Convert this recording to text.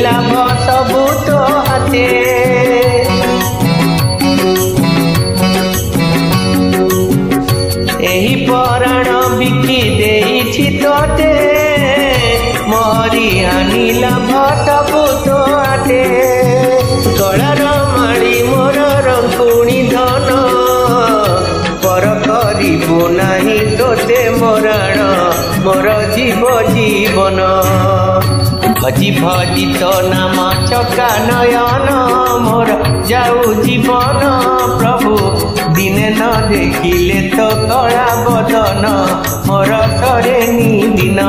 लाभ सबु तो हाथे एही पराण बिकी देइछि तोते मोरी हानि लाभ सबु तो हाथे गलार माड़ी मोर रंकुणी धन पर करिबो नाही तोते मोराण मोर जीव जीवन भजी भजी तो नाम चका नयन मोर जाऊ जीवन प्रभु दिने न देखिले तो कला बदन मोर सरे दिन।